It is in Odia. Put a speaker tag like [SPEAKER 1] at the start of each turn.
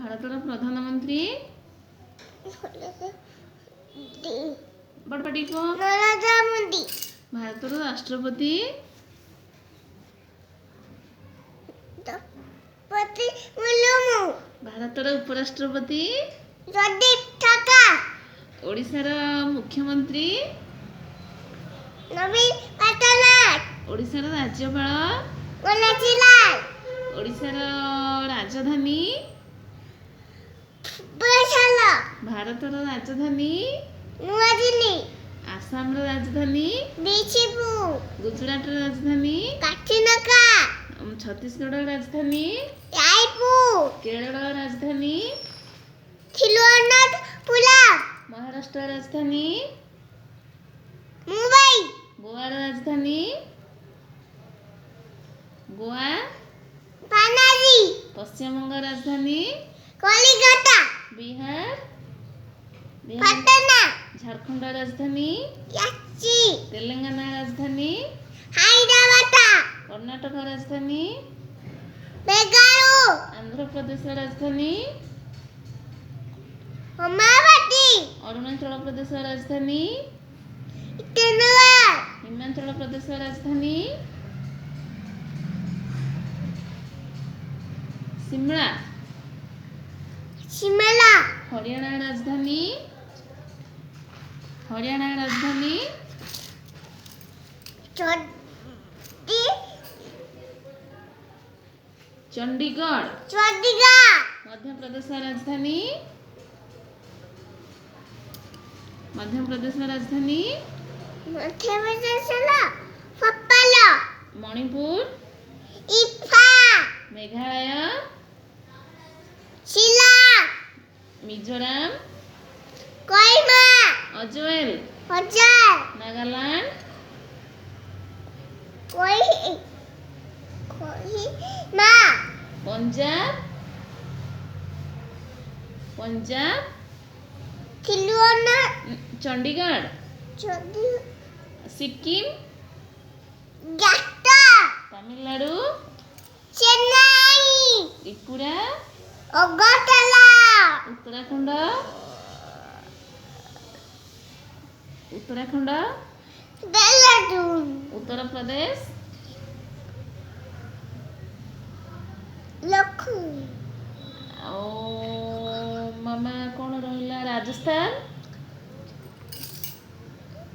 [SPEAKER 1] ଭାରତର ପ୍ରଧାନମନ୍ତ୍ରୀ ବଡ଼ପାଟି କହ।
[SPEAKER 2] ନରେନ୍ଦ୍ର ମୋଦି।
[SPEAKER 1] ଭାରତର ରାଷ୍ଟ୍ରପତି
[SPEAKER 2] ଦ୍ରୌପଦୀ ମୁର୍ମୁ।
[SPEAKER 1] ଭାରତର ଉପରାଷ୍ଟ୍ରପତି
[SPEAKER 2] ଜଗଦୀପ ଧନଖଡ଼।
[SPEAKER 1] ଓଡ଼ିଶାର ମୁଖ୍ୟମନ୍ତ୍ରୀ
[SPEAKER 2] ନବୀନ ପଟ୍ଟନାୟକ।
[SPEAKER 1] ଓଡ଼ିଶାର ରାଜ୍ୟପାଳ
[SPEAKER 2] ଗଣେଶୀ ଲାଲ।
[SPEAKER 1] ଓଡ଼ିଶାର ରାଜଧାନୀ
[SPEAKER 2] ଭୁବନେଶ୍ୱର।
[SPEAKER 1] ଭାରତର ରାଜଧାନୀ
[SPEAKER 2] ନୂଆଦିଲ୍ଲୀ।
[SPEAKER 1] ଆସାମର ରାଜଧାନୀ
[SPEAKER 2] ଦିସପୁର।
[SPEAKER 1] ଗୁଜୁରାଟର ରାଜଧାନୀ
[SPEAKER 2] କାଚିନାଡା।
[SPEAKER 1] ଛତିଶଗଡ଼ର ରାଜଧାନୀ
[SPEAKER 2] ରାୟପୁର।
[SPEAKER 1] କେରଳର ରାଜଧାନୀ
[SPEAKER 2] ତିରୁବନନ୍ତପୁରମ।
[SPEAKER 1] ମହାରାଷ୍ଟ୍ରର ରାଜଧାନୀ
[SPEAKER 2] ମୁମ୍ବାଇ।
[SPEAKER 1] ଗୋଆର ରାଜଧାନୀ ଗୋଆ
[SPEAKER 2] ପାନାଜୀ।
[SPEAKER 1] ପଶ୍ଚିମବଙ୍ଗର ରାଜଧାନୀ
[SPEAKER 2] କଲିକତା।
[SPEAKER 1] ବିହାର
[SPEAKER 2] ପଟନା।
[SPEAKER 1] ଝାଡ଼ଖଣ୍ଡର ରାଜଧାନୀ
[SPEAKER 2] ରାଞ୍ଚି।
[SPEAKER 1] ତେଲେଙ୍ଗାନା ରାଜଧାନୀ
[SPEAKER 2] ହାଇଦ୍ରାବାଦ।
[SPEAKER 1] କର୍ଣ୍ଣାଟକ ରାଜଧାନୀ
[SPEAKER 2] ବେଙ୍ଗାଲୁରୁ।
[SPEAKER 1] ଆନ୍ଧ୍ରପ୍ରଦେଶର ରାଜଧାନୀ
[SPEAKER 2] ଅମରାବତୀ।
[SPEAKER 1] ଅରୁଣାଚଳ ପ୍ରଦେଶର ରାଜଧାନୀ
[SPEAKER 2] ଇଟାନଗର।
[SPEAKER 1] ହିମାଚଳ ପ୍ରଦେଶର ରାଜଧାନୀ ଶିମଳା।
[SPEAKER 2] ଶିମଲା।
[SPEAKER 1] ହରିୟାଣାର ରାଜଧାନୀ ଚଣ୍ଡିଗଡ଼।
[SPEAKER 2] ଚଣ୍ଡିଗଡ଼।
[SPEAKER 1] ମଧ୍ୟପ୍ରଦେଶର ରାଜଧାନୀ
[SPEAKER 2] ମଧ୍ୟପ୍ରଦେଶର ଭୋପାଳ।
[SPEAKER 1] ମଣିପୁର
[SPEAKER 2] ଇମ୍ଫାଲ।
[SPEAKER 1] ମେଘାଳୟ
[SPEAKER 2] ଶିଲଂ।
[SPEAKER 1] ମିଜୋରାମ
[SPEAKER 2] କୋହିମା।
[SPEAKER 1] ଅଜଏଲ
[SPEAKER 2] ହଜାର।
[SPEAKER 1] ନାଗାଲାଣ୍ଡ
[SPEAKER 2] କୋହିମା।
[SPEAKER 1] ପଞ୍ଜାବ ଚଣ୍ଡିଗଡ଼ ସିକିମ ତାମିଲନାଡୁ
[SPEAKER 2] ଚେନ୍ନାଇ।
[SPEAKER 1] ତ୍ରିପୁରା
[SPEAKER 2] ଅଗରତାଲା।
[SPEAKER 1] ଉତ୍ତରାଖଣ୍ଡ
[SPEAKER 2] ଦେହରାଦୁନ।
[SPEAKER 1] ଉତ୍ତରପ୍ରଦେଶ
[SPEAKER 2] ଲକ୍ଷ୍ନୌ।
[SPEAKER 1] ଆଉ ମାମା କ'ଣ ରହିଲା ରାଜସ୍ଥାନ